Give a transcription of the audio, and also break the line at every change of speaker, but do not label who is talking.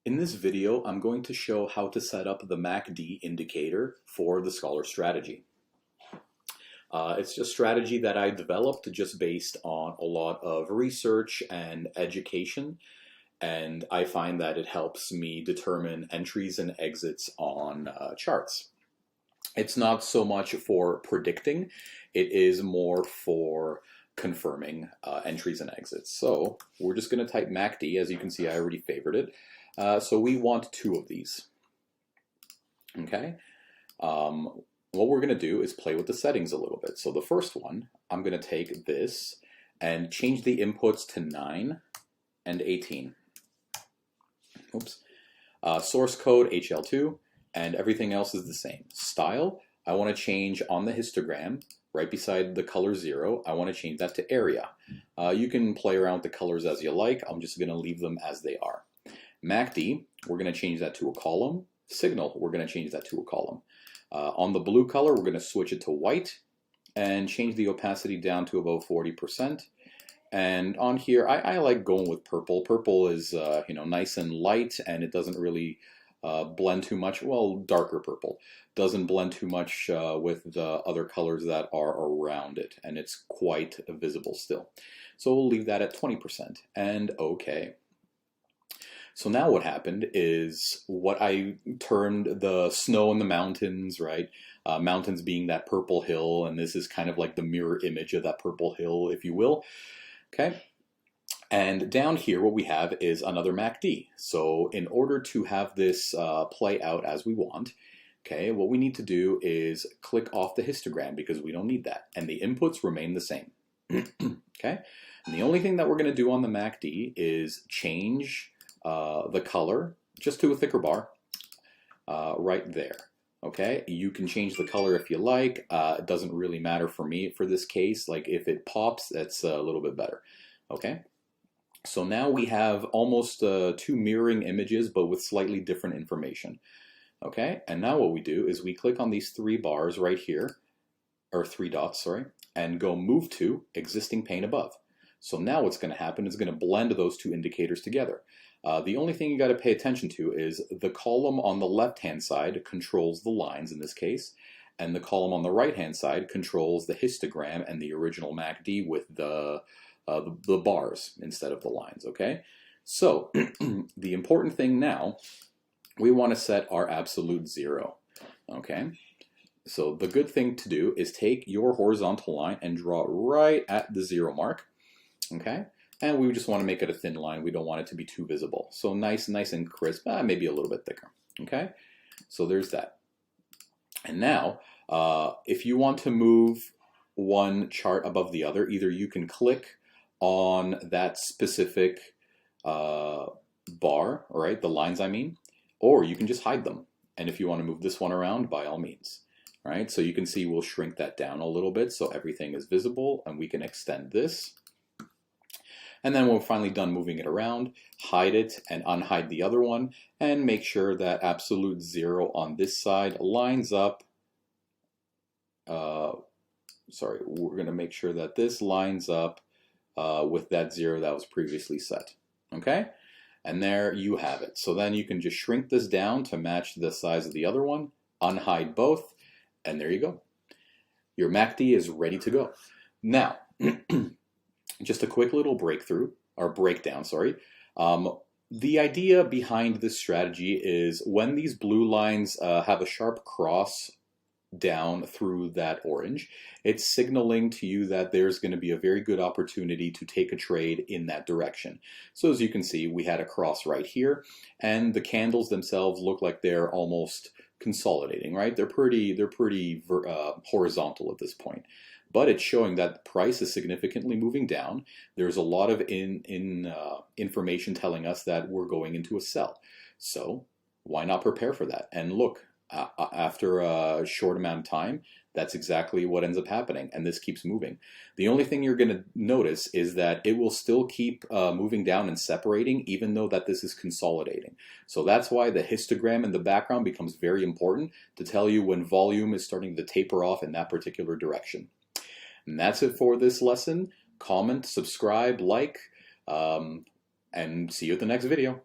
In this video, I'm going to show how to set up the MacD indicator for the Scholar strategy. It's a strategy that I developed just based on a lot of research and education, and I find that it helps me determine entries and exits on charts. It's not so much for predicting, it is more for confirming entries and exits. So we're just going to type MacD. As you can see, I already favored it. So we want two of these. Okay. What we're going to do is play with the settings a little bit. So the first one, I'm going to take this and change the inputs to 9 and 18. Oops. Source code HL2, and everything else is the same. Style, I want to change on the histogram, right beside the color 0, I want to change that to area. You can play around with the colors as you like. I'm just going to leave them as they are. MacD, we're going to change that to a column. Signal, we're going to change that to a column. On the blue color, we're going to switch it to white and change the opacity down to about 40%. And on here, I like going with purple. Purple is nice and light, and it doesn't really blend too much. Well, darker purple doesn't blend too much with the other colors that are around it, and it's quite visible still. So we'll leave that at 20%, and okay. So now what happened is what I termed the snow in the mountains, right? Mountains being that purple hill, and this is kind of like the mirror image of that purple hill, if you will. Okay. And down here, what we have is another MacD. So in order to have this play out as we want, okay, what we need to do is click off the histogram because we don't need that. And the inputs remain the same. Okay. And the only thing that we're going to do on the MacD is change the color just to a thicker bar right there. Okay, you can change the color if you like. It doesn't really matter for me for this case. Like if it pops, that's a little bit better. Okay, so now we have almost two mirroring images but with slightly different information. Okay, and now what we do is we click on these three bars right here, or three dots, sorry, and go move to existing pane above. So now what's going to happen is going to blend those two indicators together. The only thing you got to pay attention to is the column on the left-hand side controls the lines in this case, and the column on the right-hand side controls the histogram and the original MacD with the bars instead of the lines. Okay, so the important thing now, we want to set our absolute 0. Okay, so the good thing to do is take your horizontal line and draw it right at the 0 mark. Okay. And we just want to make it a thin line. We don't want it to be too visible. So nice and crisp, maybe a little bit thicker. Okay, so there's that. And now, if you want to move one chart above the other, either you can click on that specific bar, right, the lines I mean, or you can just hide them. And if you want to move this one around, by all means. Right, so you can see we'll shrink that down a little bit so everything is visible, and we can extend this. And then when we're finally done moving it around, hide it and unhide the other one, and make sure that absolute 0 on this side lines up. Sorry, we're going to make sure that this lines up with that 0 that was previously set. Okay? And there you have it. So then you can just shrink this down to match the size of the other one, unhide both, and there you go. Your MacD is ready to go. Now, just a quick little breakdown, sorry. The idea behind this strategy is when these blue lines have a sharp cross down through that orange, it's signaling to you that there's going to be a very good opportunity to take a trade in that direction. So as you can see, we had a cross right here, and the candles themselves look like they're almost consolidating, right? They're pretty horizontal at this point. But it's showing that the price is significantly moving down. There's a lot of information telling us that we're going into a sell. So why not prepare for that? And look, after a short amount of time, that's exactly what ends up happening. And this keeps moving. The only thing you're going to notice is that it will still keep moving down and separating, even though that this is consolidating. So that's why the histogram in the background becomes very important to tell you when volume is starting to taper off in that particular direction. And that's it for this lesson. Comment, subscribe, like, and see you at the next video.